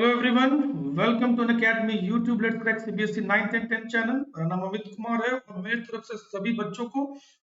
Hello everyone, welcome to academy YouTube let's crack CBSE 9th and 10th channel. मेरा नाम अमित कुमार है और मेरी तरफ से सभी बच्चों को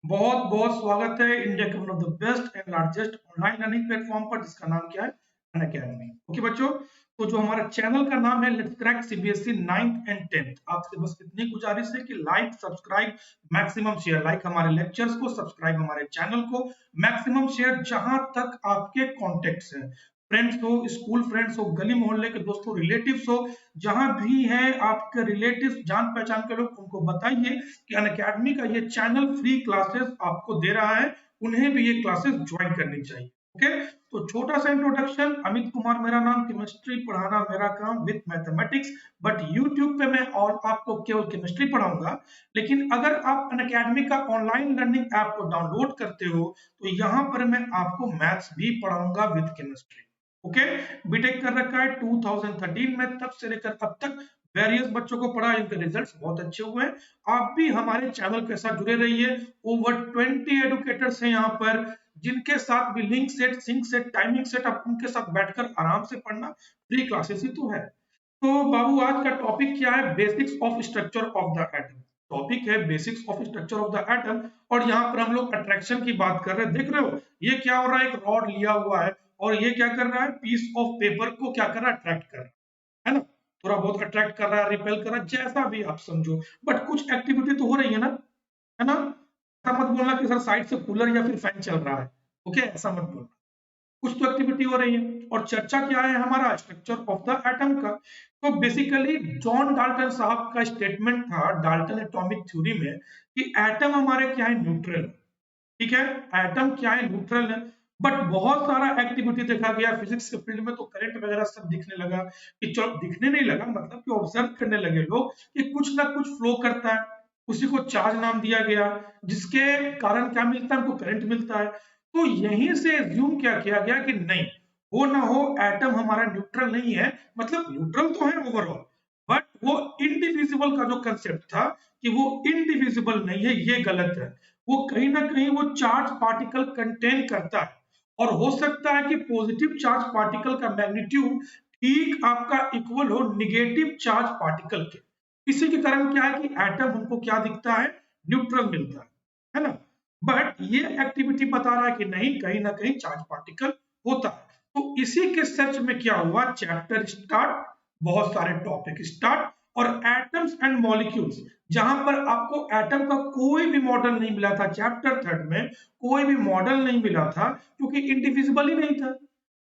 बहुत बहुत स्वागत है इंडिया के one of the best and largest online learning platform पर, जिसका नाम क्या है? अनअकैडमी। ओके बच्चों, तो जो हमारा चैनल का नाम है let's crack CBSE 9th and 10th, आपसे बस इतनी गुजारिश है कि like subscribe maximum share, like हमारे लेक्चर्स को, सब्सक्राइब हमारे चैनल को, मैक्सिमम शेयर जहां तक आपके कॉन्टेक्ट्स हैं, फ्रेंड्स हो, स्कूल फ्रेंड्स हो, गली मोहल्ले के दोस्तों, रिलेटिव्स हो, जहां भी हैं आपके रिलेटिव्स, जान पहचान के लोग, उनको बताइए कि अनअकैडमी का ये चैनल फ्री क्लासेस आपको दे रहा है, उन्हें भी ये क्लासेस ज्वाइन करनी चाहिए। ओके, तो छोटा सा इंट्रोडक्शन, अमित कुमार मेरा नाम, केमिस्ट्री पढ़ाना मेरा काम विद मैथमेटिक्स, बट यूट्यूब पे मैं और आपको केवल केमिस्ट्री पढ़ाऊंगा। लेकिन अगर आप अनअकैडमी का ऑनलाइन लर्निंग ऐप को डाउनलोड करते हो तो यहाँ पर मैं आपको मैथ्स भी पढ़ाऊंगा विद केमिस्ट्री। ओके, बीटेक कर रखा है 2013 में, तब से लेकर अब तक वेरियस बच्चों को पढ़ा, इनके रिजल्ट्स बहुत अच्छे हुए हैं। आप भी हमारे चैनल के साथ जुड़े रहिए। ओवर 20 एडुकेटर्स हैं यहाँ पर, जिनके साथ भी link set, sync set, timing set, आप उनके साथ बैठकर आराम से पढ़ना, फ्री क्लासेस ही तो है। तो बाबू, आज का टॉपिक क्या है? Basics of structure of the atom. Topic है basics of structure of the atom, और यहाँ पर हम लोग अट्रैक्शन की बात कर रहे हैं। देख रहे हो ये क्या हो रहा है? एक रॉड लिया हुआ है और ये क्या कर रहा है? पीस ऑफ पेपर को क्या कर रहा है? अट्रैक्ट कर रहा है ना? थोड़ा बहुत अट्रैक्ट कर रहा है, रिपेल कर रहा है, जैसा भी आप समझो, बट कुछ एक्टिविटी तो हो रही है ना? ऐसा मत बोलना कि सर साइड से कूलर या फिर फैन चल रहा है। ओके, ऐसा मत बोलना, कुछ तो एक्टिविटी हो रही है। और चर्चा क्या है हमारा? स्ट्रक्चर ऑफ द एटम का। तो बेसिकली जॉन डाल्टन साहब का स्टेटमेंट था डाल्टन एटॉमिक थ्योरी में कि एटम हमारे क्या है? न्यूट्रल। ठीक है, एटम क्या है? न्यूट्रल है। बट बहुत सारा एक्टिविटी देखा गया फिजिक्स के फील्ड में, तो करंट वगैरह सब दिखने लगा कि चलो, दिखने नहीं लगा मतलब कि ऑब्जर्व करने लगे लोग कि कुछ ना कुछ फ्लो करता है, उसी को चार्ज नाम दिया गया, जिसके कारण क्या मिलता है? हमको करंट मिलता है। तो यहीं से एज्यूम क्या किया गया कि नहीं, हो ना हो एटम हमारा न्यूट्रल नहीं है, मतलब न्यूट्रल तो है ओवरऑल, बट वो इंडिविजिबल का जो कंसेप्ट था कि वो इंडिविजिबल नहीं है, ये गलत है। वो कहीं ना कहीं वो चार्ज पार्टिकल कंटेन करता है, और हो सकता है कि पॉजिटिव चार्ज पार्टिकल का मैग्नीट्यूड ठीक आपका इक्वल हो निगेटिव चार्ज पार्टिकल के। इसी के कारण क्या है कि एटम हमको क्या दिखता है? न्यूट्रल मिलता है ना? बट ये एक्टिविटी बता रहा है कि नहीं, कहीं ना कहीं चार्ज पार्टिकल होता है। तो इसी के सर्च में क्या हुआ? चैप्टर स्टार्ट, बहुत सारे टॉपिक स्टार्ट, और एटम्स एंड मॉलिक्यूल्स, जहां पर आपको एटम का कोई भी मॉडल नहीं मिला था। चैप्टर थर्ड में कोई भी मॉडल नहीं मिला था क्योंकि इंडिविजिबल ही नहीं था।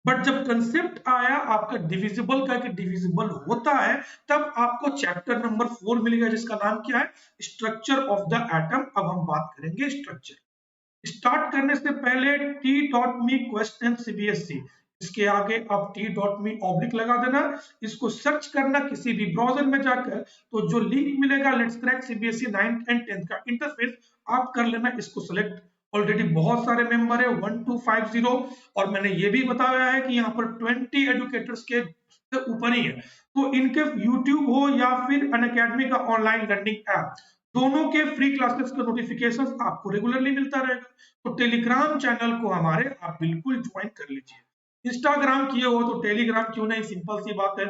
बट जब कंसेप्ट आया आपका डिविजिबल का कि डिविजिबल होता है, तब आपको चैप्टर नंबर 4 मिल गया, जिसका नाम क्या है? Structure of the atom. अब हम बात करेंगे स्ट्रक्चर। स्टार्ट करने से पहले t.me क्वेश्चन सीबीएसई, इसके आगे आप t.me ऑब्लिक लगा देना, इसको सर्च करना किसी भी ब्राउजर में जाकर, तो जो लिंक मिलेगा let's crack CBSE 9th and 10th का इंटरफेस, आप कर लेना, इसको सेलेक्ट। ऑलरेडी बहुत सारे मेंबर है 1250, और मैंने ये भी बताया है कि यहाँ पर 20 एडुकेटर्स के ऊपर ही है। तो इनके यूट्यूब हो या फिर अनअकैडमी का ऑनलाइन लर्निंग ऐप, दोनों के फ्री क्लासेस का नोटिफिकेशंस आपको रेगुलरली मिलता रहेगा। तो टेलीग्राम चैनल को हमारे आप बिल्कुल ज्वाइन कर लीजिए। इंस्टाग्राम किए हो तो टेलीग्राम क्यों नहीं? सिंपल सी बात है।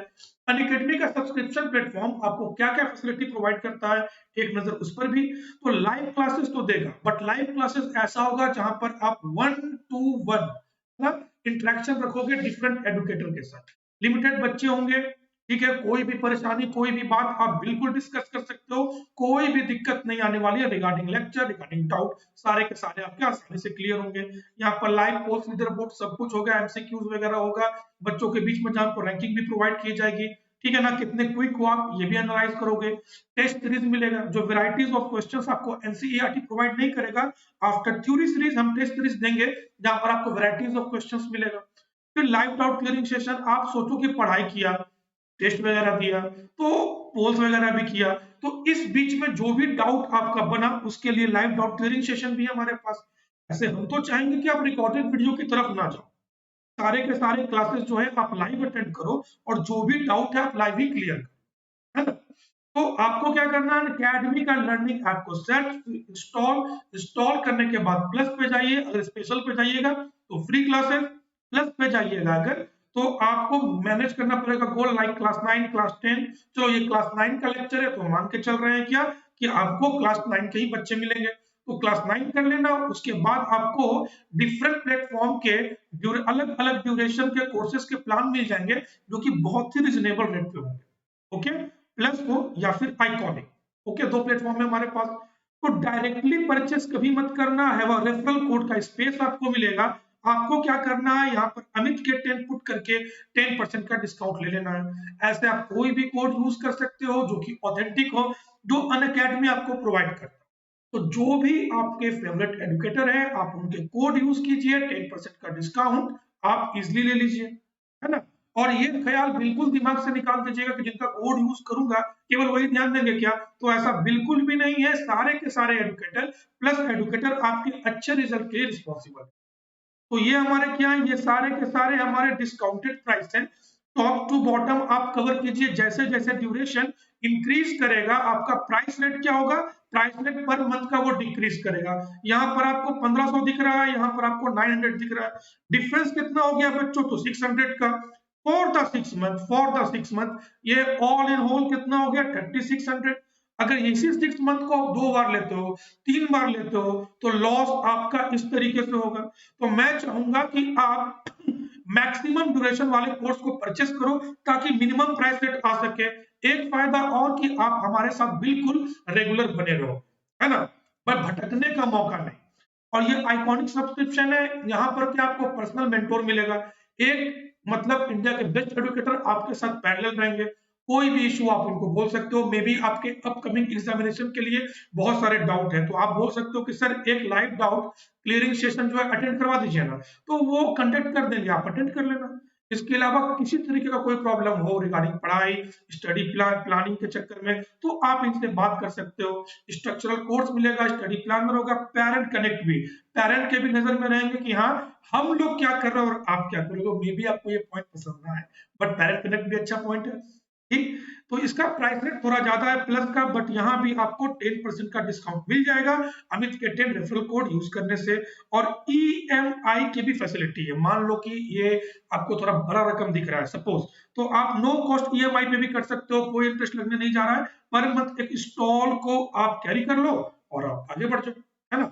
अनअकैडमी का सब्सक्रिप्शन प्लेटफॉर्म आपको क्या क्या फैसिलिटी प्रोवाइड करता है, एक नजर उस पर भी। तो लाइव क्लासेस तो देगा, बट लाइव क्लासेस ऐसा होगा जहां पर आप 1 to 1 मतलब इंटरेक्शन रखोगे डिफरेंट एडुकेटर के साथ। लिमिटेड बच्चे होंगे, ठीक है, कोई भी परेशानी, कोई भी बात आप बिल्कुल डिस्कस कर सकते हो, कोई भी दिक्कत नहीं आने वाली है। रिगार्डिंग लेक्चर, रिगार्डिंग डाउट, सारे के सारे आपके आसानी से क्लियर होंगे। यहाँ पर लाइव पोस्ट, लीडर बोर्ड, सब कुछ होगा, एमसीक्यूज वगैरह होगा बच्चों के बीच में, जहाँ आपको रैंकिंग भी प्रोवाइड की जाएगी। ठीक है ना? कितने क्विक हो आप, ये भी एनालाइज करोगे। टेस्ट सीरीज मिलेगा, जो वेराइटीज ऑफ क्वेश्चंस आपको एनसीईआरटी प्रोवाइड नहीं करेगा। आफ्टर थ्योरी सीरीज हम टेस्ट सीरीज देंगे, जहां पर आपको वेराइटीज ऑफ क्वेश्चंस मिलेगा। फिर लाइव डाउट क्लियरिंग सेशन, आप सोचो कि पढ़ाई किया, टेस्ट वगैरह दिया, तो पोल्स वगैरह भी किया, तो इस बीच में जो भी डाउट आपका बना उसके लिए लाइव डाउट क्लियरिंग सेशन भी है हमारे पास। ऐसे हम तो चाहेंगे कि आप रिकॉर्डेड वीडियो की तरफ ना जाओ, सारे के सारे क्लासेस जो है आप लाइव अटेंड करो, और जो भी डाउट है आप लाइव ही क्लियर करो, है ना? तो आपको क्या करना है? अकेडमी का लर्निंग ऐप को सर्च, इंस्टॉल करने के बाद प्लस पे जाइए, अगर स्पेशल पे जाइएगा तो फ्री क्लासेस, प्लस पे जाइएगा अगर तो आपको मैनेज करना पड़ेगा गोल लाइक क्लास 9 क्लास 10। चलो ये क्लास 9 का लेक्चर है तो मान के चल रहे हैं क्या कि आपको क्लास 9 के ही बच्चे मिलेंगे, तो क्लास 9 कर लेना। उसके बाद आपको डिफरेंट प्लेटफॉर्म के अलग अलग ड्यूरेशन के कोर्सेज के प्लान मिल जाएंगे जो कि बहुत ही रिजनेबल रेट पे होंगे। ओके, प्लस हो या फिर आइकॉनिक। ओके, दो प्लेटफॉर्म है हमारे पास। तो डायरेक्टली परचेस कभी मत करना है, वो रेफरल कोड का स्पेस आपको मिलेगा। आपको क्या करना है, यहाँ पर अमित के 10 पुट करके 10% का डिस्काउंट ले लेना है। ऐसे आप कोई भी कोड यूज कर सकते हो जो कि ऑथेंटिक हो, जो अनअकैडमी आपको प्रोवाइड करता है। तो जो भी आपके फेवरेट एजुकेटर है आप उनके कोड यूज कीजिए, 10% का डिस्काउंट आप इजिली ले लीजिए, है ना। और ये ख्याल बिल्कुल दिमाग से निकाल दीजिएगा कि जिनका कोड यूज करूंगा केवल वही ध्यान देंगे क्या, तो ऐसा बिल्कुल भी नहीं है। सारे के सारे एजुकेटर प्लस एजुकेटर आपके अच्छे रिजल्ट के रिस्पॉन्सिबल। तो ये हमारे क्या है, ये सारे के सारे हमारे डिस्काउंटेड प्राइस हैं। टॉप टू बॉटम आप कवर कीजिए, जैसे जैसे ड्यूरेशन इंक्रीज करेगा आपका प्राइस रेट क्या होगा, प्राइस रेट पर मंथ का वो डिक्रीज करेगा। यहाँ पर आपको 1500 दिख रहा है, यहाँ पर आपको 900 दिख रहा है। डिफरेंस कितना हो गया बच्चों, तो 600 का फॉर द 6 मंथ। ये ऑल इन होल कितना हो गया 3600। अगर इसी 6 मंथ को आप 2 बार लेते हो 3 बार लेते हो तो लॉस आपका इस तरीके से होगा। तो मैं चाहूंगा कि आप मैक्सिमम ड्यूरेशन वाले कोर्स को परचेस करो ताकि मिनिमम प्राइस रेट आ सके। एक फायदा और कि आप हमारे साथ बिल्कुल रेगुलर बने रहो, है ना, पर भटकने का मौका नहीं। और ये आइकॉनिक सब्सक्रिप्शन है, यहाँ पर क्या आपको पर्सनल मेंटोर मिलेगा। एक मतलब इंडिया के बेस्ट एजुकेटर आपके साथ पैरेलल रहेंगे। कोई भी इशू आप उनको बोल सकते हो। मे बी आपके अपकमिंग एग्जामिनेशन के लिए बहुत सारे डाउट है, तो आप बोल सकते हो कि सर एक लाइव डाउट क्लियरिंग सेशन जो है अटेंड करवा दीजिए ना, तो वो कंडक्ट कर देंगे, आप अटेंड कर लेना। इसके अलावा किसी तरीके का कोई प्रॉब्लम हो रिगार्डिंग पढ़ाई स्टडी प्लानिंग के चक्कर में, तो आप इनसे बात कर सकते हो। स्ट्रक्चरल कोर्स मिलेगा, स्टडी प्लानर होगा, पेरेंट कनेक्ट भी, पेरेंट के भी नजर में रहेंगे कि हाँ हम लोग क्या कर रहे हैं और आप क्या कर रहे हो। मे बी आपको ये पॉइंट पसंद ना है, बट पेरेंट कनेक्ट भी अच्छा पॉइंट है। ठीक, तो इसका प्राइस रेट थोड़ा ज्यादा है प्लस का, बट यहाँ भी आपको 10% का डिस्काउंट मिल जाएगा अमित के 10 रेफरल कोड यूज करने से। और ईएमआई की भी फैसिलिटी है। मान लो कि ये आपको थोड़ा बड़ा रकम दिख रहा है सपोज, तो आप नो कॉस्ट ईएमआई पे भी कर सकते हो, कोई इंटरेस्ट लगने नहीं जा रहा है। पर मंथ एक स्टॉल को आप कैरी कर लो और आप आगे बढ़ जाओ, है ना।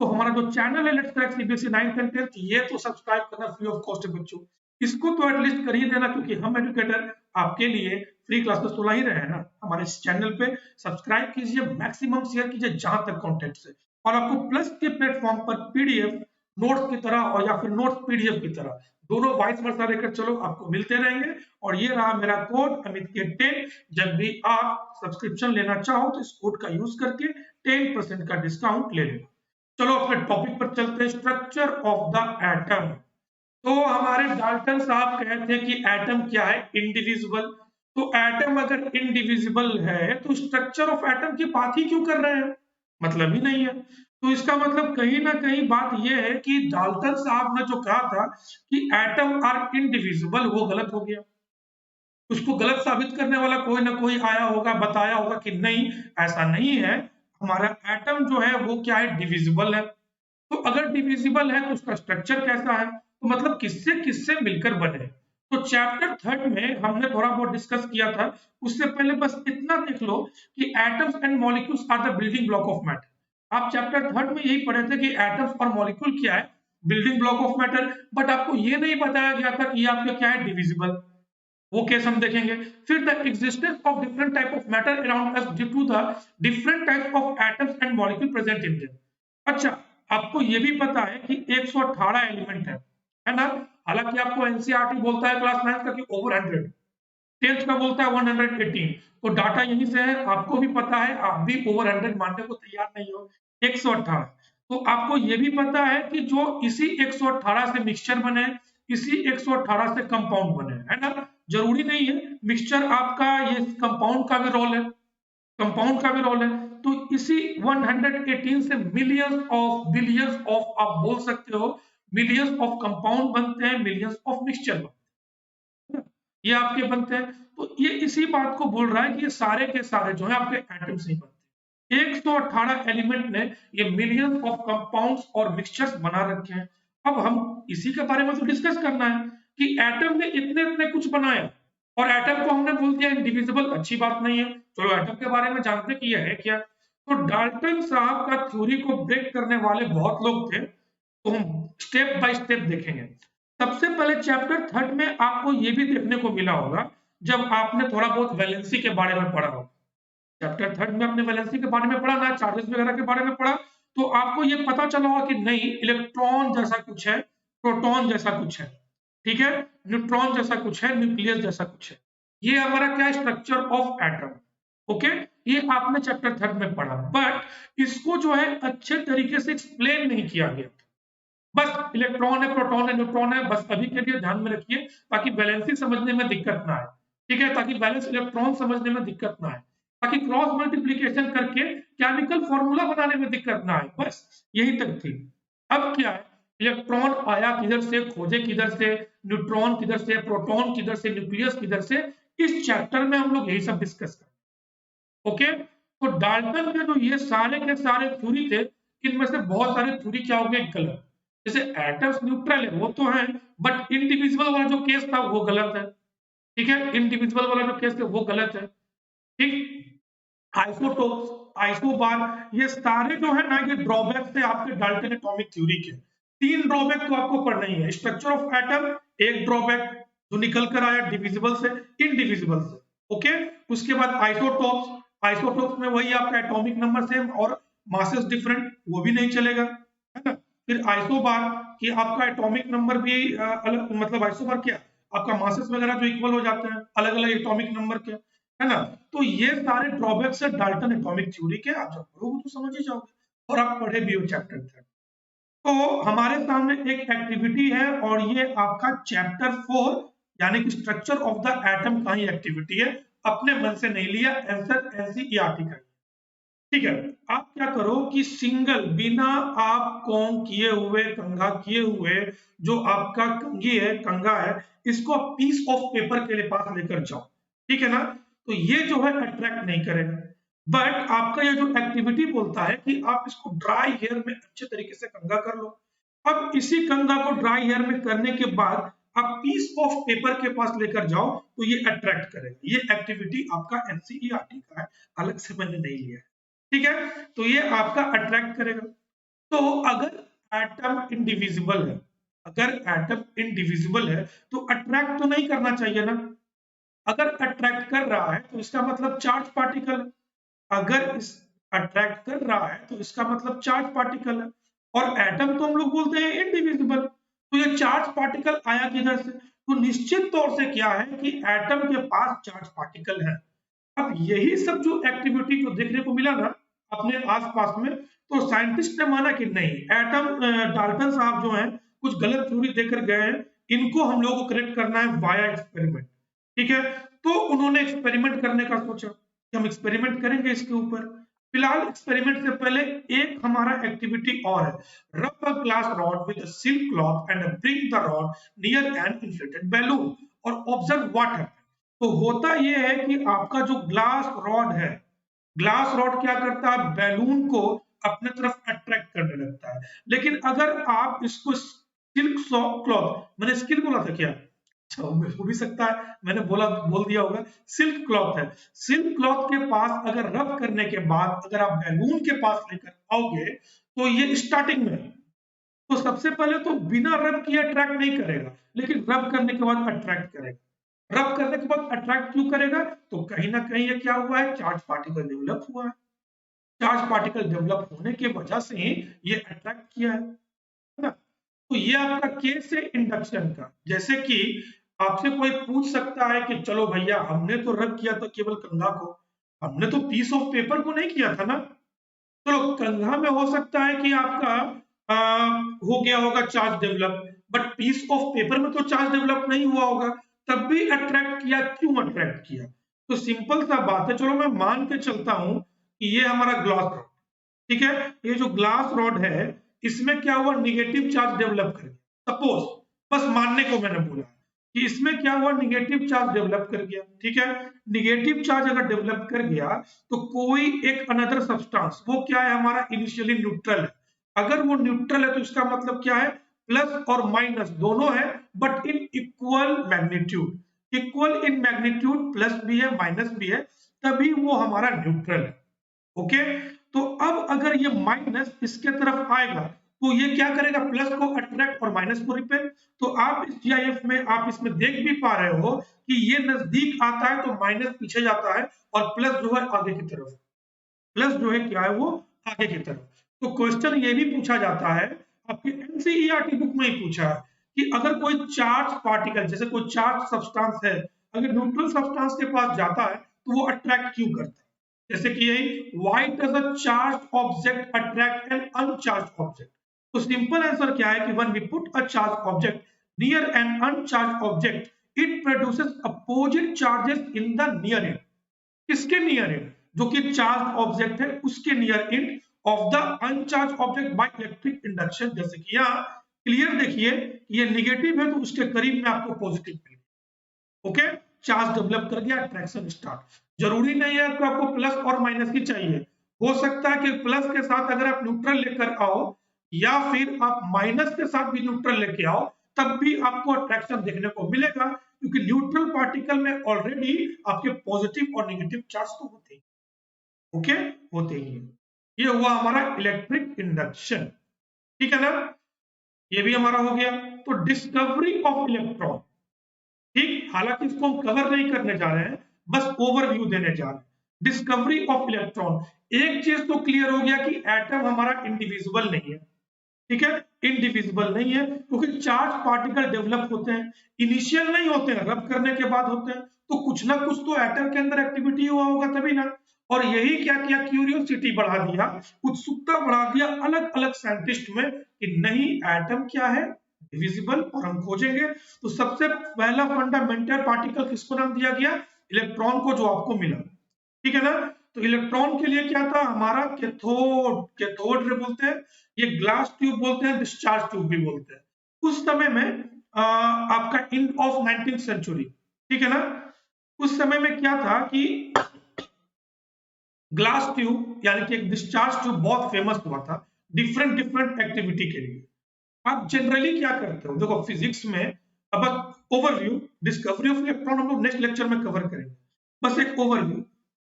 तो हमारा जो चैनल है let's crack CBSE 9th and 10th, ये तो सब्सक्राइब करना फ्री ऑफ कॉस्ट है बच्चों। इसको तो एटलीस्ट कर ही देना, क्योंकि हम एजुकेटर आपके लिए फ्री क्लासेस तो ला ही रहे हैं ना। हमारे इस चैनल पे सब्सक्राइब कीजिए, मैक्सिमम शेयर कीजिए जहां तक कंटेंट से। और आपको प्लस के प्लेटफॉर्म पर पीडीएफ नोट्स की तरह और या फिर नोट्स पीडीएफ की तरह दोनों वाइस वर्सा लेकर चलो, आपको मिलते रहेंगे। और ये रहा मेरा कोड अमित के 10। जब भी आप सब्सक्रिप्शन लेना चाहो तो इस कोड का यूज करके 10% का डिस्काउंट ले लेना। चलो अपने टॉपिक पर चलते हैं, स्ट्रक्चर ऑफ द एटम। तो हमारे डाल्टन साहब कहते हैं कि एटम क्या है, इंडिविजिबल। तो एटम अगर इंडिविजिबल है तो स्ट्रक्चर ऑफ एटम की बात ही क्यों कर रहे हैं, मतलब ही नहीं है। तो इसका मतलब कहीं ना कहीं बात यह है कि डाल्टन साहब ने जो कहा था कि एटम आर इंडिविजिबल, वो गलत हो गया। उसको गलत साबित करने वाला कोई ना कोई आया होगा, बताया होगा कि नहीं ऐसा नहीं है, हमारा एटम जो है वो क्या है, डिविजिबल है। तो अगर डिविजिबल है तो उसका स्ट्रक्चर कैसा है, तो मतलब किससे किससे मिलकर बने। तो चैप्टर 3 में हमने थोड़ा बहुत डिस्कस किया था। उससे पहले बस इतना देख लो कि atoms and molecules are the building block of matter. आप चैप्टर 3 में यही पढ़े थे कि एटम्स और मॉलिक्यूल क्या है, building block of matter. But आपको ये नहीं बताया गया था कि ये आपके क्या है, डिविजिबल। वो केस हम देखेंगे। फिर the existence of different type of matter around us due to the different types of atoms and molecule present in them. अच्छा, आपको ये भी पता है कि 118 एलिमेंट है ना। हालांकि आपको एनसीईआरटी बोलता है क्लास 9 का कि ओवर 100, 10th का बोलता है 118। तो डाटा यहीं से है, आपको भी पता है, आप भी ओवर 100 मानने को तैयार नहीं हो। 118, तो आपको ये भी पता है कि जो इसी 118 से मिक्सचर बने, इसी 118 से कंपाउंड बने, है ना। जरूरी नहीं है मिक्सचर आपका, ये कंपाउंड का भी रोल है, कंपाउंड का भी रोल है। तो इसी 118 से मिलियंस ऑफ बिलियंस ऑफ आप बोल सकते हो, मिलियंस ऑफ कंपाउंड बनते हैं, मिलियंस ऑफ मिक्सचर बनते हैं, ये आपके बनते हैं। तो ये इसी बात को बोल रहा है कि ये सारे के सारे जो है आपके एटम्स ही बनते हैं। 118 एलिमेंट ने ये मिलियंस ऑफ कंपाउंड्स और मिक्सचर्स बना रखे हैं। अब हम इसी के बारे में तो डिस्कस करना है कि एटम ने इतने इतने कुछ बनाया और एटम को हमने बोल दिया इंडिविजिबल, अच्छी बात नहीं है। चलो एटम के बारे में जानते कि यह है क्या। तो डाल्टन साहब का थ्योरी को ब्रेक करने वाले बहुत लोग थे, तो हम स्टेप बाय स्टेप देखेंगे। सबसे पहले चैप्टर थर्ड में आपको ये भी देखने को मिला होगा, जब आपने थोड़ा बहुत वैलेंसी के बारे में पढ़ा हो, चैप्टर थर्ड में आपने वैलेंसी के बारे में पढ़ा ना, चार्जेस वगैरह के बारे में पढ़ा, तो आपको ये पता चला होगा कि नहीं, इलेक्ट्रॉन जैसा कुछ है, प्रोटॉन जैसा कुछ है, ठीक है, न्यूट्रॉन जैसा कुछ है, न्यूक्लियस जैसा कुछ है। ये हमारा क्या स्ट्रक्चर ऑफ एटम, ओके, ये आपने चैप्टर थर्ड में पढ़ा, बट इसको जो है अच्छे तरीके से एक्सप्लेन नहीं किया गया। बस इलेक्ट्रॉन है, प्रोटॉन है, न्यूट्रॉन है, बस अभी के लिए ध्यान में रखिए, ताकि वैलेंसी समझने में दिक्कत ना आए, ठीक है, ताकि वैलेंस इलेक्ट्रॉन समझने में दिक्कत ना आए, ताकि क्रॉस मल्टीप्लीकेशन करके केमिकल फॉर्मूला बनाने में दिक्कत ना आए, बस यही तक थी। अब क्या है, इलेक्ट्रॉन आया किधर से, खोजे किधर से, न्यूट्रॉन किधर से, प्रोटॉन किधर से, न्यूक्लियस किधर से, इस चैप्टर में हम लोग यही सब डिस्कस करें, ओके। तो डाल्टन के जो ये सारे के सारे थ्योरी थे, इनमें से बहुत सारे थ्योरी क्या हो गए गलत। जैसे एटम्स न्यूट्रल है वो तो है, बट इंडिविजुअल वाला जो केस था वो गलत है, ठीक है, इंडिविजुअल वाला जो केस है वो गलत है, ठीक। आइसोटोप्स, आइसोबार, ये सारे जो है ना, ये ड्रॉबैक थे आपके डाल्टन एटॉमिक थ्योरी के। तीन ड्रॉबैक तो आपको पढ़ना ही है, स्ट्रक्चर ऑफ एटम एक ड्रॉबैक जो निकल कर आया डिविजिबल से इनडिविजिबल से, ओके। उसके बाद आइसोटोप्स, आइसोटोप्स में वही आपका एटॉमिक नंबर सेम और मासेस डिफरेंट, वो भी नहीं चलेगा, है ना। फिर आइसोबार कि आपका एटॉमिक नंबर भी अलग, मतलब आइसोबार क्या, आपका मासेस वगैरह जो इक्वल हो जाते हैं अलग अलग एटॉमिक नंबर के, है ना। तो ये सारे ड्रॉबैक्स है डाल्टन एटॉमिक थ्योरी के, आप जब पढ़ोगे तो समझ ही जाओगे, और आप पढ़े भी हो चैप्टर तक। तो हमारे सामने एक एक्टिविटी है, और ये आपका चैप्टर 4 यानी कि स्ट्रक्चर ऑफ द एटम का ही एक्टिविटी है, अपने मन से नहीं लिया, आंसर एनसीईआरटी का। ठीक है, आप क्या करो कि सिंगल बिना आप कॉम किए हुए, कंघा किए हुए, जो आपका कंघी है, कंघा है, इसको पीस ऑफ पेपर के लिए पास लेकर जाओ, ठीक है ना। तो ये जो है अट्रैक्ट नहीं करेगा, बट आपका ये जो एक्टिविटी बोलता है कि आप इसको ड्राई हेयर में अच्छे तरीके से कंघा कर लो। अब इसी कंघा को ड्राई हेयर में करने के बाद आप पीस ऑफ पेपर के पास लेकर जाओ, तो ये अट्रैक्ट करेगा। ये एक्टिविटी आपका एनसीईआरटी का है, अलग से मैंने नहीं लिया है, ठीक है। तो ये आपका अट्रैक्ट करेगा। तो अगर एटम इंडिविजिबल है, अगर एटम इंडिविजिबल है तो अट्रैक्ट तो नहीं करना चाहिए ना। अगर अट्रैक्ट कर रहा है तो इसका मतलब चार्ज पार्टिकल है। अगर इस अट्रैक्ट कर रहा है तो इसका मतलब चार्ज पार्टिकल है, और एटम तो हम लोग बोलते हैं इंडिविजिबल। तो ये चार्ज पार्टिकल आया किधर से, तो निश्चित तौर से क्या है कि एटम के पास चार्ज पार्टिकल है। अब यही सब जो एक्टिविटी जो देखने को मिला ना अपने आसपास में, तो साइंटिस्ट ने माना कि नहीं, एटम डाल्टन साहब जो हैं कुछ गलत थ्योरी देकर गए हैं, इनको हम लोगों को करेक्ट करना है वाया एक्सपेरिमेंट, ठीक है। तो उन्होंने एक्सपेरिमेंट करने का सोचा कि हम एक्सपेरिमेंट करेंगे इसके ऊपर। फिलहाल एक्सपेरिमेंट से पहले एक हमारा एक्टिविटी और है, rub a glass rod with a silk cloth and bring the rod near an inflated balloon और ऑब्जर्व व्हाट हैपेंस। तो होता यह है कि आपका जो ग्लास रॉड है, ग्लास रॉड क्या करता है, बैलून को अपने तरफ अट्रैक्ट करने लगता है। लेकिन अगर आप इसको सिल्क क्लॉथ, मैंने स्किल बोला था क्या, अच्छा हो भी सकता है मैंने बोल दिया होगा, सिल्क क्लॉथ है, सिल्क क्लॉथ के पास अगर रब करने के बाद अगर आप बैलून के पास लेकर आओगे, तो ये स्टार्टिंग में तो सबसे पहले तो बिना रब किए अट्रैक्ट नहीं करेगा, लेकिन रब करने के बाद अट्रैक्ट करेगा। रब करने के बाद अट्रैक्ट क्यों करेगा, तो कहीं ना कहीं ये क्या हुआ है, चार्ज पार्टिकल डेवलप हुआ है। चार्ज पार्टिकल डेवलप होने की वजह से ही ये अट्रैक्ट किया है ना। तो ये आपका केस है इंडक्शन का। जैसे कि आपसे कोई पूछ सकता है कि चलो भैया हमने तो रब किया था केवल कंघा को, हमने तो पीस ऑफ पेपर को नहीं किया था ना। चलो कंघा में हो सकता है कि आपका हो गया होगा charge develop, but peace of paper में तो चार्ज डेवलप नहीं हुआ होगा, तब भी अट्रैक्ट किया। क्यों अट्रैक्ट किया, तो सिंपल सा बात है, चलो मैं मान के चलता हूं कि ये हमारा ग्लास रॉड, ठीक है, ये जो ग्लास रॉड है इसमें क्या हुआ, निगेटिव चार्ज डेवलप कर गया। सपोज, बस मानने को मैंने बोला कि इसमें क्या हुआ, निगेटिव चार्ज डेवलप कर गया, ठीक है। निगेटिव चार्ज अगर डेवलप कर गया तो कोई एक अनदर सब्सटेंस, वो क्या है हमारा, इनिशियली न्यूट्रल है। अगर वो न्यूट्रल है तो इसका मतलब क्या है, प्लस और माइनस दोनों है but in equal magnitude, equal in magnitude, plus भी है माइनस भी है, तभी वो हमारा न्यूट्रल है। ओके, तो अब अगर ये माइनस इसके तरफ आएगा तो ये क्या करेगा, प्लस को अट्रैक्ट और माइनस को रिपेल। तो आप इस जीआईएफ में आप इसमें देख भी पा रहे हो कि ये नजदीक आता है तो माइनस पीछे जाता है और प्लस जो है आगे की तरफ, प्लस जो है क्या है वो आगे की तरफ। तो क्वेश्चन ये भी पूछा जाता है, आपके एनसीईआरटी बुक में ही पूछा है कि अगर कोई चार्ज पार्टिकल, जैसे कोई चार्ज सब्सटेंस है, अगर न्यूट्रल सब्सटेंस के पास जाता है तो वो अट्रैक्ट क्यों करता है, जैसे कि यही why does a charge object attract an uncharge object. तो सिंपल आंसर क्या है कि when we put a charge object near an uncharge object it produces opposite charges in the near end. किसके नियर एंड, जो कि charge object है उसके near end of the uncharge object by electric induction. जैसे कि यहाँ clear देखिए ये नेगेटिव है तो उसके करीब में आपको पॉजिटिव मिलेगा। ओके, चार्ज डेवलप कर गया, अट्रैक्शन स्टार्ट। जरूरी नहीं है कि आपको प्लस और माइनस ही चाहिए, हो सकता है कि प्लस के साथ अगर आप न्यूट्रल लेकर आओ या फिर आप माइनस के साथ भी न्यूट्रल लेके आओ तब भी आपको अट्रैक्शन देखने को मिलेगा, क्योंकि न्यूट्रल पार्टिकल में ऑलरेडी आपके पॉजिटिव और नेगेटिव चार्ज तो होते हैं। ओके, होते ही हैं। ये हुआ हमारा इलेक्ट्रिक इंडक्शन, ठीक है ना, ये भी हमारा हो गया। तो डिस्कवरी ऑफ इलेक्ट्रॉन, ठीक, हालांकि इसको हम कवर नहीं करने जा रहे हैं, बस ओवरव्यू देने जा रहे हैं। डिस्कवरी ऑफ इलेक्ट्रॉन, एक चीज तो क्लियर हो गया कि एटम हमारा इंडिविजिबल नहीं है, ठीक है, इंडिविजिबल नहीं है, क्योंकि चार्ज पार्टिकल डेवलप होते हैं, इनिशियल नहीं होते हैं, रब करने के बाद होते हैं, तो कुछ ना कुछ तो एटम के अंदर एक्टिविटी हुआ होगा तभी ना। और यही क्या किया, क्यूरियोसिटी बढ़ा दिया, उत्सुकता बढ़ा दिया अलग अलग साइंटिस्ट में कि नहीं एटम क्या है, डिविजिबल, और हम खोजेंगे। तो सबसे पहला फंडामेंटल पार्टिकल किसको नाम दिया गया, इलेक्ट्रॉन को, जो आपको मिला, ठीक है ना। तो इलेक्ट्रॉन के लिए क्या था हमारा, कैथोड, कैथोड रे बोलते हैं, ये ग्लास ट्यूब बोलते हैं, डिस्चार्ज ट्यूब भी बोलते हैं। उस समय में आपका एंड ऑफ 19th सेंचुरी, ठीक है ना, उस समय में क्या था कि ग्लास ट्यूब यानी कि एक डिस्चार्ज ट्यूब बहुत फेमस हुआ था डिफरेंट डिफरेंट एक्टिविटी के लिए। आप जनरली क्या करते हो, देखो फिजिक्स में, अब ओवरव्यू, डिस्कवरी ऑफ इलेक्ट्रॉन हम लोग नेक्स्ट लेक्चर में कवर करेंगे, बस एक ओवरव्यू।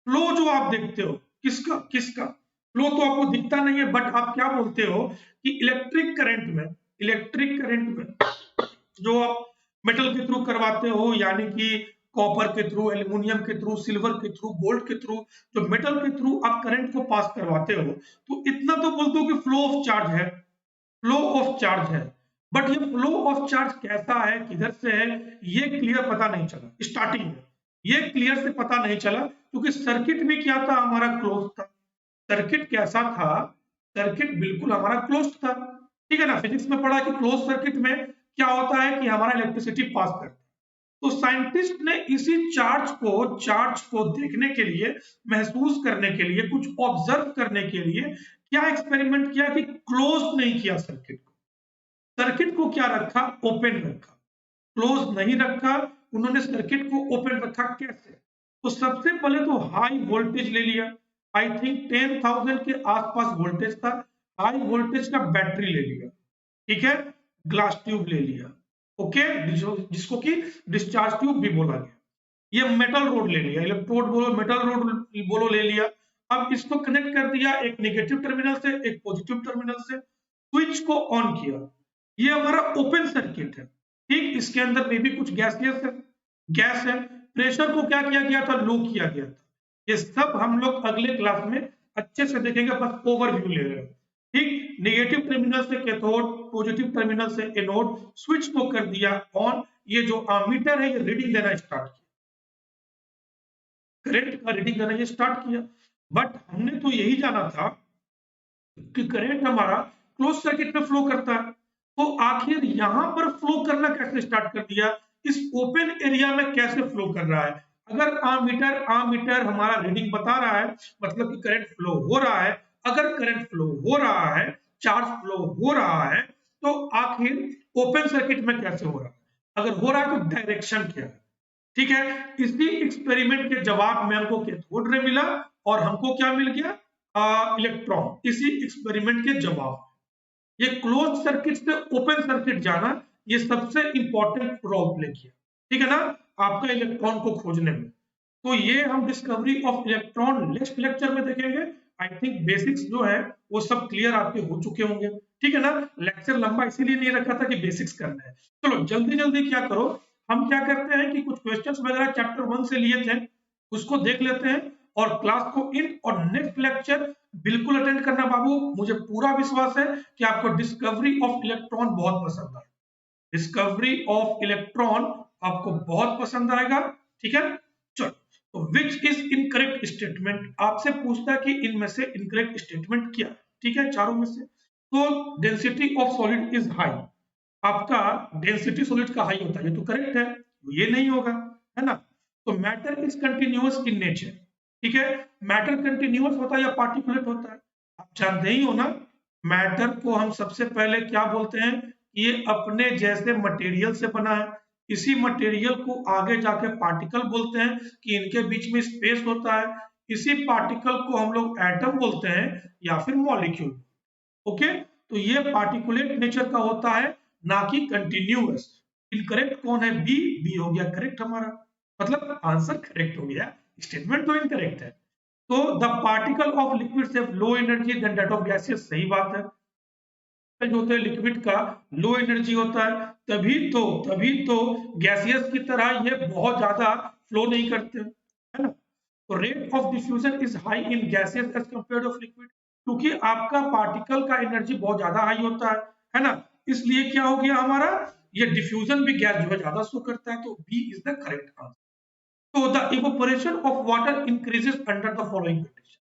फ्लो जो आप देखते हो किसका किसका, फ्लो तो आपको दिखता नहीं है, बट आप क्या बोलते हो कि इलेक्ट्रिक करंट में, इलेक्ट्रिक करंट में जो आप मेटल के थ्रू करवाते हो, यानी कि कॉपर के थ्रू, एल्यूमिनियम के थ्रू, सिल्वर के थ्रू, गोल्ड के थ्रू, जो मेटल के थ्रू आप करंट को पास करवाते हो, तो इतना तो बोलते हो कि फ्लो ऑफ चार्ज है, फ्लो ऑफ चार्ज है। बट ये फ्लो ऑफ चार्ज कैसा है, किधर से है, ये क्लियर पता नहीं चला स्टार्टिंग में, ये क्लियर से पता नहीं चला, क्योंकि सर्किट भी क्या था हमारा, क्लोज था। सर्किट कैसा था, सर्किट बिल्कुल हमारा क्लोज था, ठीक है ना। फिजिक्स में पढ़ा कि क्लोज सर्किट में क्या होता है कि हमारा इलेक्ट्रिसिटी पास करता है। तो साइंटिस्ट ने इसी चार्ज को देखने के लिए, महसूस करने के लिए, कुछ ऑब्जर्व करने के लिए क्या एक्सपेरिमेंट किया कि क्लोज नहीं किया सर्किट को, सर्किट को क्या रखा, ओपन रखा, क्लोज नहीं रखा। उन्होंने सर्किट को ओपन रखा कैसे, तो सबसे पहले तो हाई वोल्टेज ले लिया, आई थिंक 10,000 के आसपास वोल्टेज था, हाई वोल्टेज का बैटरी ले लिया, ठीक है, ग्लास ट्यूब ले लिया, ओके, जिसको कि डिस्चार्ज ट्यूब भी बोला गया। ये मेटल रोड ले लिया, इलेक्ट्रोड बोलो, मेटल रोड बोलो, ले लिया। अब इसको कनेक्ट कर दिया एक नेगेटिव टर्मिनल से एक पॉजिटिव टर्मिनल से, स्विच को ऑन किया, ये हमारा ओपन सर्किट है, ठीक, इसके अंदर में भी कुछ गैसियस है, गैस है, प्रेशर को क्या किया गया था, लो किया गया था। ये सब हम लोग अगले क्लास में अच्छे से देखेंगे, बस ओवरव्यू ले रहे हैं, ठीक। नेगेटिव टर्मिनल से कैथोड, पॉजिटिव टर्मिनल से एनोड, स्विच को कर दिया ऑन, ये जो अमीटर है ये रीडिंग देना स्टार्ट किया, करंट का रीडिंग देना ये स्टार्ट किया। बट हमने तो यही जाना था कि करंट हमारा क्लोज सर्किट में फ्लो करता है, तो आखिर यहां पर फ्लो करना कैसे स्टार्ट कर दिया, इस ओपन एरिया में कैसे फ्लो कर रहा है। अगर आमीटर हमारा रीडिंग बता रहा है, मतलब कि करंट फ्लो हो रहा है, अगर करंट फ्लो हो रहा है, चार्ज फ्लो हो रहा है, तो आखिर ओपन सर्किट में कैसे हो रहा है, अगर हो रहा है तो डायरेक्शन क्या है, ठीक है। इसी एक्सपेरिमेंट के जवाब में हमको कैथोड रे मिला और हमको क्या मिल गया, इलेक्ट्रॉन, इसी एक्सपेरिमेंट के जवाब। ये क्लोज सर्किट से ओपन सर्किट जाना, ये सबसे इंपॉर्टेंट रोल प्ले किया, ठीक है ना, आपका इलेक्ट्रॉन को खोजने में। तो ये हम discovery of electron next lecture में देखेंगे। आई थिंक बेसिक्स जो है वो सब क्लियर आपके हो चुके होंगे, ठीक है ना। लेक्चर लंबा इसीलिए नहीं रखा था कि बेसिक्स करना है। चलो जल्दी जल्दी क्या करो, हम क्या करते हैं कि कुछ क्वेश्चंस वगैरह चैप्टर 1 से लिए थे उसको देख लेते हैं, और क्लास को इन और नेक्स्ट लेक्चर बिल्कुल अटेंड करना बाबू। मुझे पूरा विश्वास है कि आपको डिस्कवरी ऑफ इलेक्ट्रॉन बहुत पसंद आएगा, डिस्कवरी ऑफ इलेक्ट्रॉन आपको बहुत पसंद आएगा, ठीक है। चलो, तो विच इज इनकरेक्ट स्टेटमेंट आपसे पूछता है कि इनमें से इनकरेक्ट स्टेटमेंट क्या है, ठीक है, चारों में से। तो density of solid is high, आपका डेंसिटी सॉलिड का हाई होता है, ये तो करेक्ट है, ये नहीं होगा, है ना। तो matter is continuous in nature, ठीक है। मैटर कंटिन्यूअस होता है या पार्टिकुलेट होता है, आप जानते ही हो ना। मैटर को हम सबसे पहले क्या बोलते हैं, ये अपने जैसे मटेरियल से बना है। इसी मटेरियल को आगे जाके पार्टिकल बोलते हैं कि इनके बीच में स्पेस होता है। इसी पार्टिकल को हम लोग एटम बोलते हैं या फिर मॉलिक्यूल, ओके। तो ये पार्टिकुलेट नेचर का होता है, ना कि कंटिन्यूअस। इनकरेक्ट कौन है, बी, बी हो गया करेक्ट हमारा, मतलब आंसर करेक्ट हो गया, स्टेटमेंट तो इनकरेक्ट है। तो the particle of liquid have low energy than that of gases, सही बात है। जो होता है लिक्विड का लो एनर्जी होता है, तभी तो गैसियस की तरह ये बहुत ज्यादा फ्लो नहीं करते, है ना। तो rate of diffusion is high in gaseous as compared of liquid, क्योंकि आपका पार्टिकल का एनर्जी बहुत ज्यादा हाई होता है ना। इसलिए क्या हो गया हमारा, ये डिफ्यूजन भी गैस जो है ज्यादा शो करता है, तो B is the correct answer. तो the evaporation of water increases under the following condition,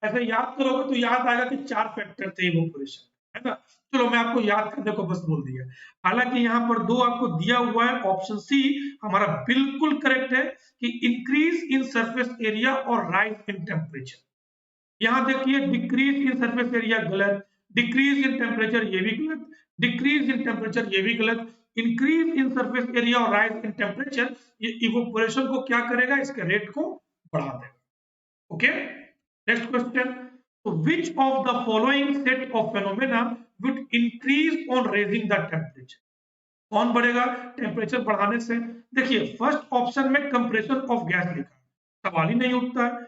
ऐसे याद करोगे तो याद आएगा कि 4 फैक्टर थे इवेपोरेशन, है ना। चलो मैं आपको याद करने को बस बोल दिया, हालांकि यहाँ पर 2 आपको दिया हुआ है, ऑप्शन सी हमारा बिल्कुल करेक्ट है कि इंक्रीज इन सरफेस एरिया और राइज इन टेम्परेचर। यहाँ देखिए डिक्रीज इन सरफेस एरिया गलत, डिक्रीज इन टेम्परेचर ये भी गलत, डिक्रीज इन टेम्परेचर ये भी गलत, इंक्रीज इन सरफेस एरिया और राइज इन टेम्परेचर ये इवेपोरेशन को क्या करेगा, इसके रेट को बढ़ा देगा, okay. Next question, which of the following set of phenomena would increase on raising the temperature, कौन बढ़ेगा टेम्परेचर बढ़ाने से। देखिए फर्स्ट ऑप्शन में कंप्रेशन ऑफ गैस लिखा, सवाल ही नहीं उठता है।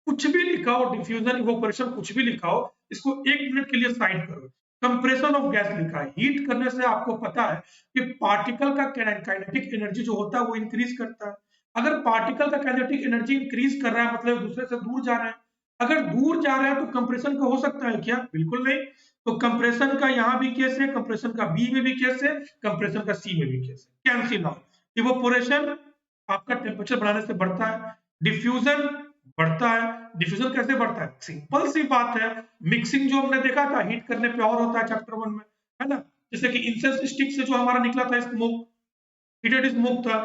कुछ भी लिखा हो, डिफ्यूजन इवेपोरेशन कुछ भी लिखा हो, इसको 1 मिनट के लिए साइड करो। कंप्रेशन ऑफ गैस लिखा है, हीट करने से आपको पता है कि पार्टिकल का काइनेटिक एनर्जी जो होता है वो इंक्रीज करता है। अगर पार्टिकल का काइनेटिक एनर्जी इंक्रीज कर रहा है मतलब दूसरे से दूर जा रहे हैं, अगर दूर जा रहे हैं तो कंप्रेशन का हो सकता है क्या, बिल्कुल नहीं। तो कंप्रेशन का यहाँ भी केस है, कंप्रेशन का बी में भी केस है, कंप्रेशन का सी में भी केस है, कैंसिल आउट। इवेपोरेशन आपका टेम्परेचर बढ़ाने से बढ़ता है, डिफ्यूजन बढ़ता है। डिफ्यूजन कैसे बढ़ता है, सिंपल सी बात है, मिक्सिंग जो हमने देखा था हीट करने पे और होता है चैप्टर 1 में, है ना। जैसे कि इंसेंस स्टिक से जो हमारा निकला था स्मोक, हीटेड स्मोक था।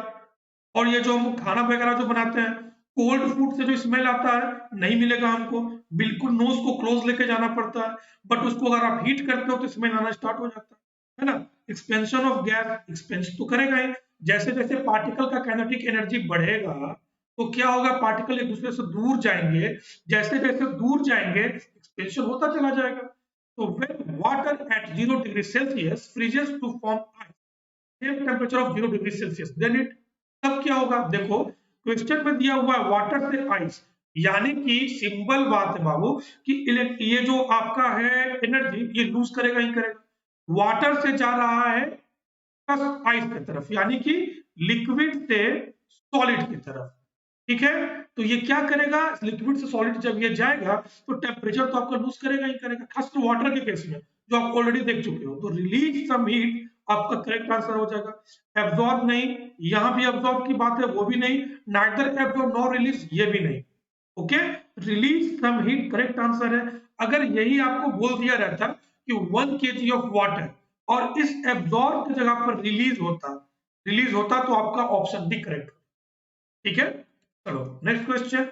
और ये जो हम खाना वगैरह जो बनाते हैं, कोल्ड फूड से जो स्मेल आता है नहीं मिलेगा हमको, बिल्कुल नोज को क्लोज लेके जाना पड़ता है, बट उसको अगर आप हीट करते हो तो स्मेल आना स्टार्ट हो जाता है ना। एक्सपेंशन ऑफ गैस, एक्सपेंशन तो करेगा ही, जैसे जैसे पार्टिकल का काइनेटिक एनर्जी बढ़ेगा तो क्या होगा, पार्टिकल एक दूसरे से दूर जाएंगे, जैसे जैसे दूर जाएंगे एक्सपेंशन होता चला जाएगा। तो when water at 0 degree Celsius freezes to form ice, same temperature of 0 degree Celsius, then it, तब क्या होगा, देखो क्वेश्चन में दिया हुआ है वाटर से आइस, यानी कि सिंपल बात है बाबू कि ये जो आपका है एनर्जी ये लूज करेगा ही करेगा। वाटर से जा रहा है आइस की तरफ, यानी कि लिक्विड से सॉलिड की तरफ, ठीक है। तो ये क्या करेगा, लिक्विड से सॉलिड जब ये जाएगा तो टेम्परेचर तो आपका लूज करेगा ही करेगा, खासकर वाटर के केस में जो आप ऑलरेडी देख चुके हो। तो रिलीज सम हीट आपका करेक्ट आंसर हो जाएगा। एब्जॉर्ब नहीं, यहां भी एब्जॉर्ब की बात है वो भी नहीं, नाइदर एब्जॉर्ब नॉर रिलीज ये भी नहीं, okay. Release some heat correct answer है। अगर यही आपको बोल दिया रहता कि 1 kg ऑफ वाटर और इस एब्जॉर्ब की जगह पर रिलीज होता तो आपका ऑप्शन भी करेक्ट, ठीक है। चलो next question,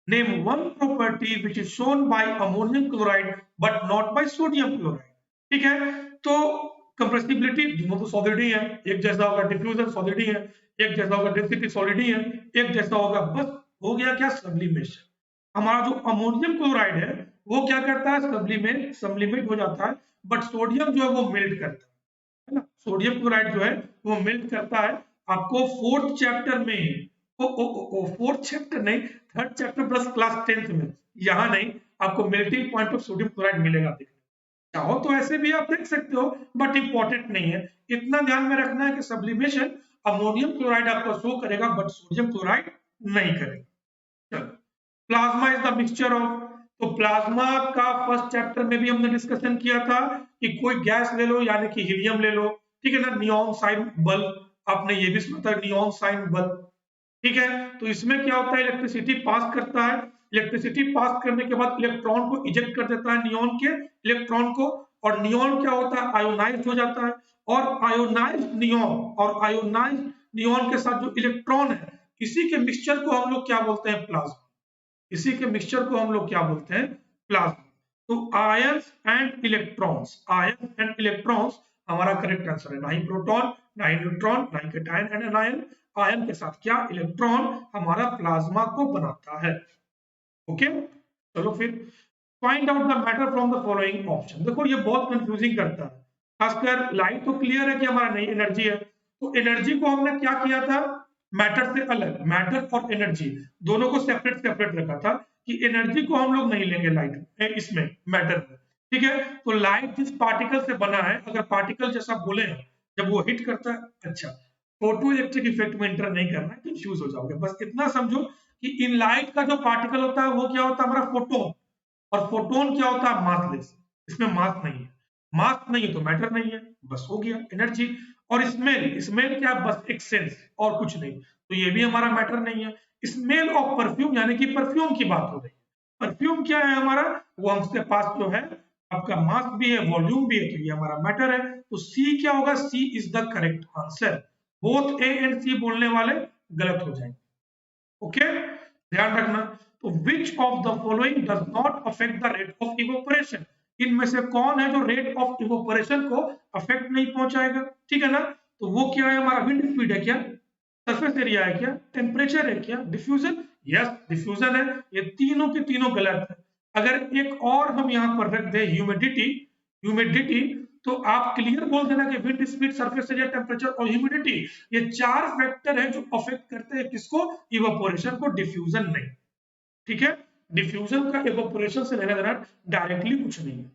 name one property which is shown by ammonium chloride but not by sodium chloride, ठीक है। तो कंप्रेसिबिलिटी दोनों तो सॉलिड ही है, एक जैसा होगा, डिफ्यूजन सॉलिड ही है, एक जैसा होगा, डेंसिटी सॉलिड ही है, एक जैसा होगा, बस हो गया क्या, सब्लिमेशन। हमारा जो अमोनियम क्लोराइड है वो क्या करता है, सब्लिमेट हो जाता है, बट सोडियम जो है वो मेल्ट करता है ना, सोडियम क्लोराइड जो है वो मेल्ट करता है। आपको फोर्थ चैप्टर में, फोर्थ चैप्टर नहीं, third chapter plus class 10th में, यहाँ नहीं, आपको melting point of sodium chloride मिलेगा देखने। चाहो तो ऐसे भी आप देख सकते हो, बट इंपॉर्टेंट नहीं है। इतना ध्यान में रखना है कि सब्लिमेशन अमोनियम क्लोराइड आपका शो करेगा बट सोडियम क्लोराइड नहीं करेगा। चलो, plasma is the mixture of, तो प्लाज्मा का फर्स्ट चैप्टर में भी हमने डिस्कशन किया था कि कोई गैस ले लो यानी कि हीलियम ले लो, ठीक है ना, नियॉन साइन बल्ब, आपने ये भी सुना था नियॉन साइन बल्ब, ठीक है। तो इसमें क्या होता है, इलेक्ट्रिसिटी पास करता है, इलेक्ट्रिसिटी पास करने के बाद इलेक्ट्रॉन को इजेक्ट कर देता है नियॉन के इलेक्ट्रॉन को, और नियॉन क्या होता है, आयोनाइज्ड हो जाता है, और आयोनाइज्ड नियॉन और आयोनाइज्ड नियॉन के साथ जो इलेक्ट्रॉन है, इसी के मिक्सचर को हम लोग क्या बोलते हैं, प्लाज्मा। इसी के मिक्सचर को हम लोग क्या बोलते हैं, प्लाज्मा। तो ions and electrons, ions and electrons हमारा करेक्ट आंसर है, ना ही प्रोटॉन, ना ही न्यूट्रॉन, ना ही कैटायन एंड एनायन, आयन के साथ क्या, इलेक्ट्रॉन हमारा प्लाज्मा को बनाता है। ओके, चलो फिर find out the matter from the following option. देखो ये बहुत कंफ्यूजिंग करता है, खासकर लाइट तो क्लियर है कि हमारा नहीं एनर्जी है, तो एनर्जी को हमने क्या किया था, मैटर से अलग, मैटर और एनर्जी दोनों को सेपरेट सेपरेट रखा था कि एनर्जी को हम लोग नहीं लेंगे लाइट इसमें, मैटर में, ठीक है। तो लाइट जिस पार्टिकल से बना है, अगर पार्टिकल जैसा बोले हैं, जब वो हिट करता है, अच्छा, फोटो इलेक्ट्रिक इफेक्ट में एंटर नहीं करना है, कंफ्यूज हो जाओगे, बस इतना समझो कि इन लाइट का जो पार्टिकल होता है वो क्या होता है, हमारा फोटोन, और फोटोन क्या होता है, मासलेस, इसमें मास नहीं है, मास नहीं है तो मैटर नहीं है, बस हो गया एनर्जी। और स्मेल, स्मेल क्या, बस एक सेंस और कुछ नहीं, तो ये भी हमारा मैटर नहीं है। स्मेल ऑफ परफ्यूम यानी कि परफ्यूम की बात हो रही है, परफ्यूम क्या है हमारा, वो हमसे पास जो है, आपका मास भी है, वॉल्यूम भी है, तो ये हमारा मैटर है। तो सी क्या होगा, C is the correct answer, both A and C बोलने वाले गलत हो जाएंगे। ओके, ध्यान रखना। तो which of the following does not affect the rate of evaporation, इनमें से कौन है जो रेट ऑफ इवोपरेशन को अफेक्ट नहीं पहुंचाएगा, ठीक है ना। तो वो क्या है, हमारा विंड स्पीड है क्या, सरफेस एरिया है क्या, टेम्परेचर है क्या, डिफ्यूजन, यस डिफ्यूजन है, ये तीनों के तीनों गलत है। अगर एक और हम यहाँ पर रख दें ह्यूमिडिटी, ह्यूमिडिटी, तो आप क्लियर बोल देना कि wind speed, surface area, temperature और ह्यूमिडिटी, ये चार फैक्टर है जो अफेक्ट करते हैं किसको, इवेपोरेशन को, डिफ्यूजन नहीं, ठीक है। डिफ्यूजन का इवेपोरेशन से लेना देना डायरेक्टली कुछ नहीं है,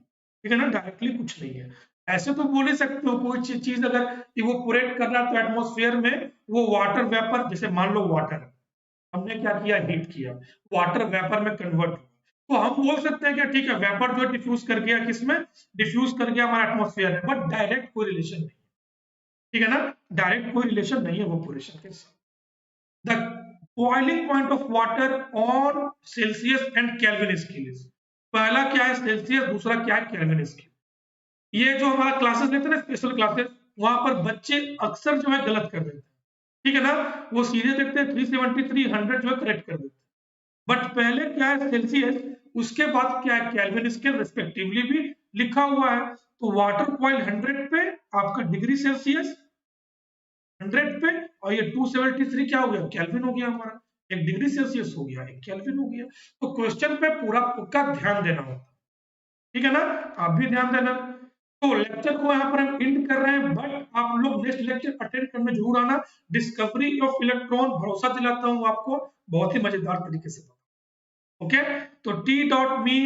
ठीक है ना, डायरेक्टली कुछ नहीं है। ऐसे तो बोल ही सकते हो, कोई चीज अगर इवेपोरेट कर रहा है तो एटमॉस्फेयर में वो वाटर वेपर, जैसे मान लो वाटर, हमने क्या किया, हीट किया, वाटर वेपर में कन्वर्ट हुआ, तो हम बोल सकते हैं कि ठीक है, वेपर जो डिफ्यूज कर गया किसमें, डिफ्यूज कर गया हमारा एटमॉस्फेयर में, बट डायरेक्ट कोई रिलेशन नहीं, ठीक है ना, डायरेक्ट कोई रिलेशन नहीं है इवेपोरेशन के साथ। The boiling point of water on Celsius and kelvin scale, पहला क्या है सेल्सियस, दूसरा क्या है केल्विन स्केल। ये जो हमारा क्लासेस लेते हैं ना, स्पेशल क्लासेस, वहां पर बच्चे अक्सर जो है गलत कर देते हैं, ठीक है ना, वो सीधे देखते हैं 370 300 जो है करेक्ट कर देते हैं, बट पहले क्या है सेल्सियस, उसके बाद क्या है केल्विन स्केल रिस्पेक्टिवली भी लिखा हुआ है। तो वाटर बॉइल 100 पे आपका डिग्री सेल्सियस, 100 पे, और ये 273 क्या हो गया, केल्विन हो गया हमारा, एक डिग्री सेल्सियस हो गया, एक केल्विन हो गया। तो क्वेश्चन पे पूरा पक्का ध्यान देना होता है, ठीक है ना, आप भी ध्यान देना। तो लेक्चर को यहाँ पर हम एंड कर रहे हैं, बट आप लोग नेक्स्ट लेक्चर अटेंड करने जरूर आना, डिस्कवरी ऑफ इलेक्ट्रॉन, भरोसा दिलाता हूँ आपको, बहुत ही मजेदार तरीके से। ओके, तो t.me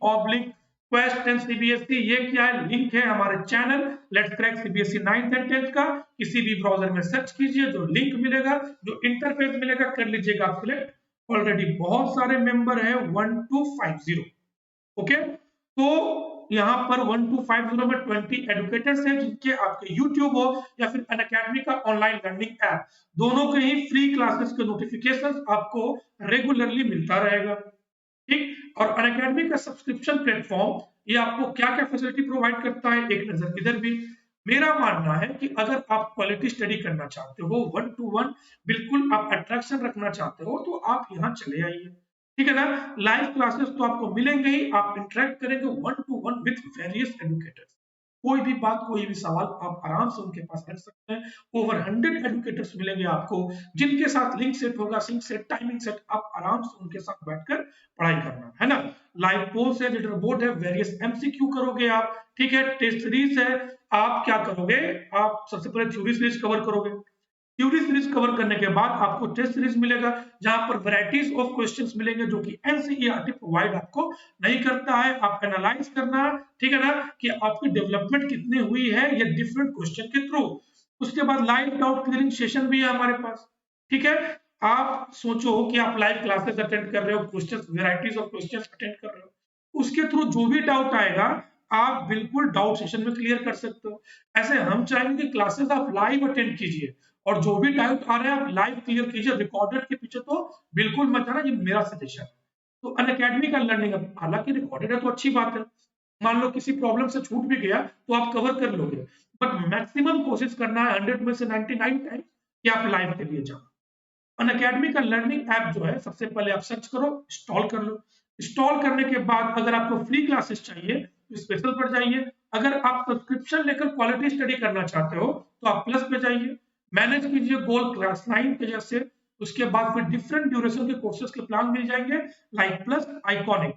oblique quest and CBSE, ये क्या है, लिंक है हमारे channel let's crack CBSE 9th and 10th का, किसी भी ब्राउजर में सर्च कीजिए, जो लिंक मिलेगा, जो इंटरफेस मिलेगा, कर लीजिएगा आप सिलेक्ट। ऑलरेडी बहुत सारे मेंबर है 1250, ओके। तो यहाँ पर 1250 में 20 एडुकेटर्स हैं, जिनके आपके यूट्यूब हो या फिर अनअकैडमी का ऑनलाइन लर्निंग ऐप, दोनों के ही फ्री क्लासेस के नोटिफिकेशन आपको रेगुलरली मिलता रहेगा, ठीक। और अनअकैडमी का सब्सक्रिप्शन प्लेटफॉर्म, ये आपको क्या क्या फैसिलिटी प्रोवाइड करता है, एक नजर इधर भी। मेरा मानना है कि अगर आप क्वालिटी स्टडी करना चाहते हो, 1 to 1 बिल्कुल आप अट्रैक्शन रखना चाहते हो, तो आप यहाँ चले आइए, ठीक है ना। लाइव क्लासेस तो आपको मिलेंगे ही, आप इंटरेक्ट करेंगे 1 to 1 विद वेरियस एडुकेटर्स, कोई भी बात, कोई भी सवाल आप आराम से उनके पास रख सकते हैं। ओवर 100 एडुकेटर्स मिलेंगे आपको, जिनके साथ लिंक सेट होगा, सिंक सेट, टाइमिंग सेट, आप आराम से उनके साथ बैठकर पढ़ाई करना है ना। लाइव पोल्स है, लीडर बोर्ड है, वेरियस एमसीक्यू करोगे आप, ठीक है, टेस्ट सीरीज है। आप क्या करोगे, आप सबसे पहले थ्योरी सीरीज कवर करोगे। थ्योरी सीरीज कवर करने के बाद आपको टेस्ट सीरीज मिलेगा, जहां पर वैरायटीज ऑफ क्वेश्चंस मिलेंगे, जो कि एनसीईआरटी प्रोवाइड आपको नहीं करता है। आप एनालाइज करना, ठीक है ना, कि आपकी डेवलपमेंट कितनी हुई है ये डिफरेंट क्वेश्चन के थ्रू। उसके बाद लाइव डाउट क्लियरिंग सेशन भी है हमारे पास, ठीक है। आप सोचो कि आप लाइव क्लासेस अटेंड कर रहे हो, questions, varieties of questions attend कर रहे हो, उसके थ्रू जो भी डाउट आएगा आप बिल्कुल डाउट सेशन में क्लियर कर सकते हो। ऐसे हम चाहेंगे कि क्लासेस आप लाइव अटेंड कीजिए, और जो भी डाउट आ रहा है आप लाइव क्लियर कीजिए, रिकॉर्डेड के पीछे तो बिल्कुल मत जाना, ये मेरा सजेशन है। तो अनअकैडमी का लर्निंग, हालांकि रिकॉर्डेड है तो अच्छी बात है, मान लो किसी प्रॉब्लम से छूट भी गया तो आप कवर कर लोगे, बट मैक्सिमम कोशिश करना है 100 में से 99 टाइम कि आप लाइव के लिए जाओ। अनअकैडमी का लर्निंग ऐप जो है, सबसे पहले आप सर्च करो, इंस्टॉल कर लो। इंस्टॉल करने के बाद अगर आपको फ्री क्लासेस चाहिए तो स्पेशल पर जाइए, अगर आप सब्सक्रिप्शन लेकर क्वालिटी स्टडी करना चाहते हो तो आप प्लस पे जाइए, मैनेज कीजिए गोल क्लास 9 के जैसे। उसके बाद फिर डिफरेंट ड्यूरेशन के कोर्सेज के प्लान मिल जाएंगे, लाइक प्लस, आइकॉनिक।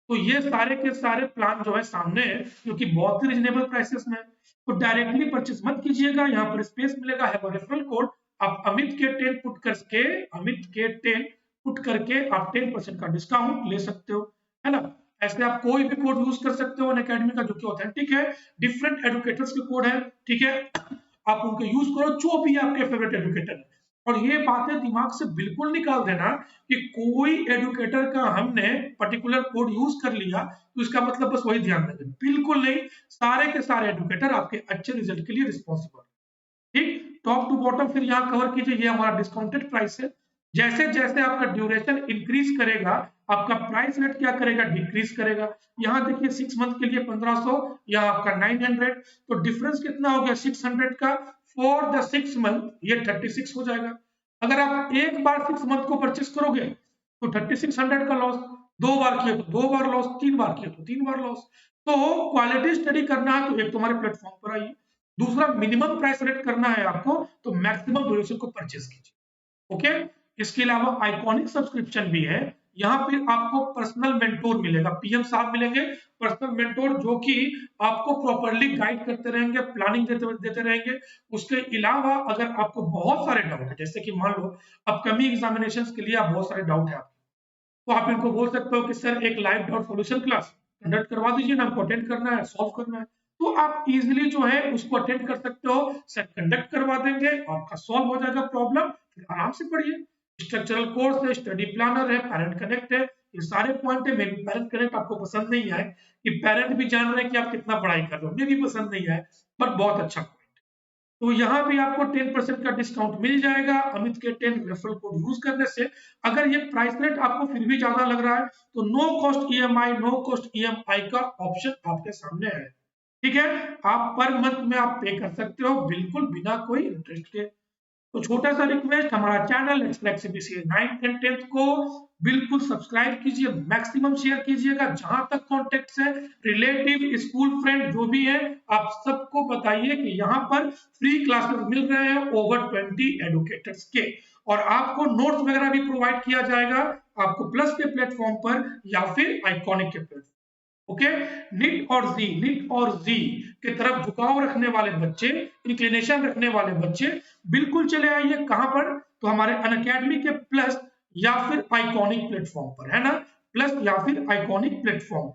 तो ये सारे के सारे प्लान जो है सामने है, जो कि बहुत ही रिजनेबल प्राइसेस में है। तो डायरेक्टली परचेज मत कीजिएगा, यहाँ पर स्पेस मिलेगा, है रेफरल कोड, आप अमित के 10 पुट करके, अमित के 10 पुट करके आप 10% का डिस्काउंट ले सकते हो, है ना। ऐसे आप कोई भी कोड यूज कर सकते हो अनअकैडमी का, जो कि ऑथेंटिक है, डिफरेंट एडुकेटर्स के कोड है, ठीक है। आप उनके यूज करो, जो भी आपके फेवरेट एडुकेटर है। और ये बातें दिमाग से बिल्कुल निकाल देना कि कोई एडुकेटर का हमने पर्टिकुलर कोड यूज कर लिया तो इसका मतलब बस वही ध्यान देंगे, बिल्कुल नहीं। सारे के सारे एडुकेटर आपके अच्छे रिजल्ट के लिए रिस्पॉन्सिबल, ठीक। टॉप टू बॉटम फिर यहाँ कवर कीजिए, ये हमारा डिस्काउंटेड प्राइस है। जैसे जैसे आपका ड्यूरेशन इंक्रीज करेगा, आपका प्राइस रेट क्या करेगा, डिक्रीज करेगा। यहाँ देखिए 6 मंथ के लिए 1500, या आपका 900, तो डिफरेंस कितना हो गया 600 का। फॉर द 6 मंथ ये 36 हो जाएगा। अगर आप एक बार 6 मंथ को परचेस करोगे तो 3600 का लॉस, 2 बार किए तो 2 बार लॉस, 3 बार किए तो 3 बार लॉस। तो क्वालिटी स्टडी करना है तो एक तुम्हारे प्लेटफॉर्म पर आइए, दूसरा मिनिमम प्राइस रेट करना है आपको तो मैक्सिमम ड्यूरेशन को परचेस कीजिए, ओके। इसके अलावा आइकॉनिक सब्सक्रिप्शन भी है, यहाँ पे आपको पर्सनल मेंटोर मिलेगा, पीएम साहब मिलेंगे, पर्सनल मेंटोर, जो कि आपको प्रॉपर्ली गाइड करते रहेंगे, प्लानिंग देते रहेंगे। उसके अलावा अगर आपको बहुत सारे डाउट है, जैसे कि मान लो अपकमिंग एग्जामिनेशंस के लिए आप बहुत सारे डाउट है आपके, तो आप इनको बोल सकते हो कि सर एक live doubt solution class conduct करवा दीजिए ना, हमको अटेंड करना है, सॉल्व करना है। तो आप इजीली जो है उसको अटेंड कर सकते हो, सर कंडक्ट करवा देंगे, आपका सॉल्व हो जाएगा प्रॉब्लम, फिर आराम से पढ़िए। स्ट्रक्चरल कोर्स है, स्टडी प्लानर है, पेरेंट कनेक्ट है, ये सारे पॉइंट है। मे भी पेरेंट कनेक्ट आपको पसंद नहीं आए, कि पेरेंट भी जान रहे हैं कि आप कितना पढ़ाई कर रहे हो, मे भी पसंद नहीं आए, बट बहुत अच्छा। तो यहाँ भी आपको 10% का डिस्काउंट मिल जाएगा अमित के 10 रेफरल कोड यूज करने से। अगर ये प्राइस रेट आपको फिर भी ज्यादा लग रहा है तो no cost EMI, no cost EMI का ऑप्शन आपके सामने है, ठीक है। आप पर मंथ में आप पे कर सकते हो बिल्कुल बिना कोई इंटरेस्ट के। तो छोटा सा रिक्वेस्ट, हमारा चैनल एक्सप्लेक्सिबीसी 9th एंड 10th को बिल्कुल सब्सक्राइब कीजिए, मैक्सिमम शेयर कीजिएगा, जहां तक कॉन्टेक्ट है, रिलेटिव, स्कूल फ्रेंड जो भी है, आप सबको बताइए कि यहाँ पर फ्री क्लासेस मिल रहे हैं ओवर 20 एडुकेटर्स के, और आपको नोट्स वगैरह भी प्रोवाइड किया जाएगा, आपको प्लस के प्लेटफॉर्म पर या फिर आइकॉनिक के प्लेटफॉर्म, ओके। नीट और जी की तरफ झुकाव रखने वाले बच्चे, इंक्लिनेशन रखने वाले बच्चे बिल्कुल चले आइए, कहां पर, तो हमारे अनअकैडमी के प्लस या फिर आइकॉनिक प्लेटफॉर्म पर, है ना, प्लस या फिर आइकॉनिक प्लेटफॉर्म,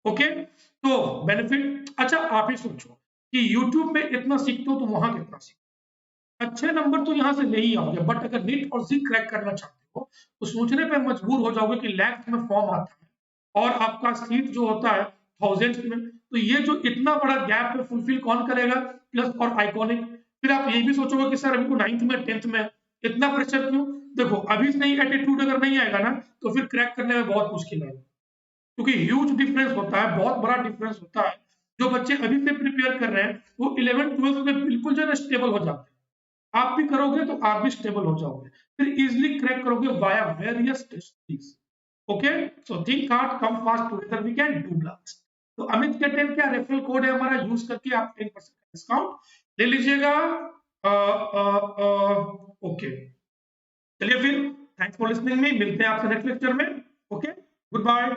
ओके। तो बेनिफिट, अच्छा आप ही सोचो कि यूट्यूब पे इतना सीखते हो तो वहां कितना सीखते, अच्छे नंबर तो यहाँ से ले ही आओगे, बट अगर नीट और जी क्रैक करना चाहते हो तो सोचने पे मजबूर हो जाओगे कि लैक्स में फॉर्म आता है और आपका सीट जो होता है थाउजेंड्स में, तो ये जो इतना बड़ा गैप है फुलफिल कौन करेगा, प्लस और आइकॉनिक। फिर आप ये भी सोचोगे कि सर अभी को 9th में 10th में इतना प्रेशर क्यों, देखो अभी से ही एटीट्यूड अगर नहीं आएगा ना तो फिर क्रैक करने में बहुत मुश्किल है, क्योंकि ह्यूज डिफरेंस होता है, बहुत बड़ा डिफरेंस होता है। जो बच्चे अभी से प्रिपेयर कर रहे हैं वो 11th 12th में बिल्कुल जो है स्टेबल हो जाते हैं, आप भी करोगे तो आप भी स्टेबल हो जाओगे, फिर इजिली क्रैक करोगे via various test. Okay, so think hard, come fast, together we can do blast. तो अमित के 10 क्या रेफरल कोड है हमारा, यूज करके आप 10% डिस्काउंट ले लीजिएगा। ओके, चलिए फिर, थैंक्स फॉर लिसनिंग मी, मिलते हैं आपसे नेक्स्ट लेक्चर में। Okay, good bye.